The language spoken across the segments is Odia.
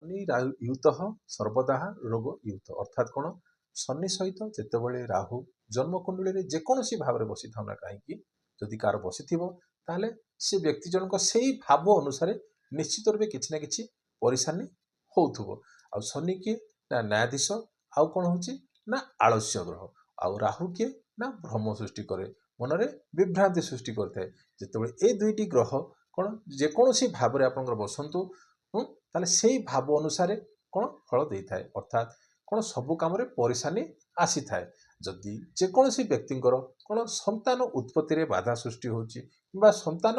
ୟୁତ ସର୍ବଦା ରୋଗ ୟୁତ ଅର୍ଥାତ୍ କ'ଣ ଶନି ସହିତ ଯେତେବେଳେ ରାହୁ ଜନ୍ମକୁଣ୍ଡଳୀରେ ଯେକୌଣସି ଭାବରେ ବସିଥାଉ ନା କାହିଁକି ଯଦି କାହାର ବସିଥିବ ତାହେଲେ ସେ ବ୍ୟକ୍ତି ଜଣଙ୍କ ସେଇ ଭାବ ଅନୁସାରେ ନିଶ୍ଚିତ ରୂପେ କିଛି ନା କିଛି ପରିଶାନୀ ହଉଥିବ। ଆଉ ଶନି କିଏ ନା ନ୍ୟାୟାଧୀଶ, ଆଉ କ'ଣ ହଉଛି ନା ଆଳସ୍ୟ ଗ୍ରହ, ଆଉ ରାହୁ କିଏ ନା ଭ୍ରମ ସୃଷ୍ଟି କରେ, ମନରେ ବିଭ୍ରାନ୍ତି ସୃଷ୍ଟି କରିଥାଏ। ଯେତେବେଳେ ଏ ଦୁଇଟି ଗ୍ରହ କ'ଣ ଯେକୌଣସି ଭାବରେ ଆପଣଙ୍କର ବସନ୍ତୁ ତାହେଲେ ସେଇ ଭାବ ଅନୁସାରେ କ'ଣ ଫଳ ଦେଇଥାଏ, ଅର୍ଥାତ୍ କ'ଣ ସବୁ କାମରେ ପରିଶାନୀ ଆସିଥାଏ। ଯଦି ଯେକୌଣସି ବ୍ୟକ୍ତିଙ୍କର କ'ଣ ସନ୍ତାନ ଉତ୍ପତ୍ତିରେ ବାଧା ସୃଷ୍ଟି ହେଉଛି କିମ୍ବା ସନ୍ତାନ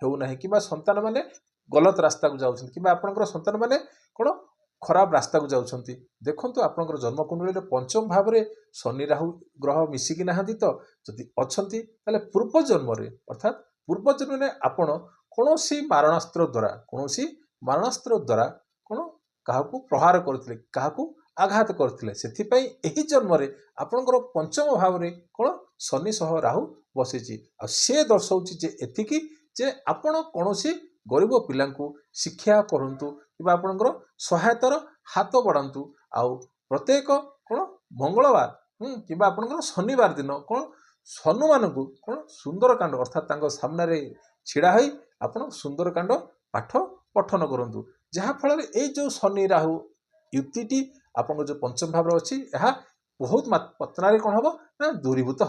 ହେଉନାହିଁ କିମ୍ବା ସନ୍ତାନ ମାନେ ଗଲତ ରାସ୍ତାକୁ ଯାଉଛନ୍ତି କିମ୍ବା ଆପଣଙ୍କର ସନ୍ତାନ ମାନେ କ'ଣ ଖରାପ ରାସ୍ତାକୁ ଯାଉଛନ୍ତି, ଦେଖନ୍ତୁ ଆପଣଙ୍କର ଜନ୍ମକୁଣ୍ଡଳୀରେ ପଞ୍ଚମ ଭାବରେ ଶନି ରାହୁ ଗ୍ରହ ମିଶିକି ନାହାନ୍ତି ତ ଯଦି ଅଛନ୍ତି ତାହେଲେ ପୂର୍ବ ଜନ୍ମରେ ଅର୍ଥାତ୍ ପୂର୍ବ ଜନ୍ମରେ ଆପଣ କୌଣସି ମାରଣାସ୍ତ୍ର ଦ୍ୱାରା କ'ଣ କାହାକୁ ପ୍ରହାର କରିଥିଲେ, କାହାକୁ ଆଘାତ କରିଥିଲେ, ସେଥିପାଇଁ ଏହି ଜନ୍ମରେ ଆପଣଙ୍କର ପଞ୍ଚମ ଭାବରେ କ'ଣ ଶନି ସହ ରାହୁ ବସିଛି। ଆଉ ସେ ଦର୍ଶାଉଛି ଯେ ଏତିକି ଯେ ଆପଣ କୌଣସି ଗରିବ ପିଲାଙ୍କୁ ଶିକ୍ଷା କରନ୍ତୁ କିମ୍ବା ଆପଣଙ୍କର ସହାୟତାର ହାତ ବଢ଼ାନ୍ତୁ। ଆଉ ପ୍ରତ୍ୟେକ କ'ଣ ମଙ୍ଗଳବାର କିମ୍ବା ଆପଣଙ୍କର ଶନିବାର ଦିନ କ'ଣ ହନୁମାନଙ୍କୁ କ'ଣ ସୁନ୍ଦରକାଣ୍ଡ ଅର୍ଥାତ୍ ତାଙ୍କ ସାମ୍ନାରେ ଛିଡ଼ା ହୋଇ ଆପଣ ସୁନ୍ଦରକାଣ୍ଡ ପାଠ ପଠନ କରନ୍ତୁ, ଯାହାଫଳରେ ଏଇ ଯେଉଁ ଶନି ରାହୁ ୟୁତିଟି ଆପଣଙ୍କ ଯେଉଁ ପଞ୍ଚମ ଭାବରେ ଅଛି ଏହା ବହୁତ ମାତ୍ରାରେ କ'ଣ ହେବ ନା ଦୂରୀଭୂତ ହେବ।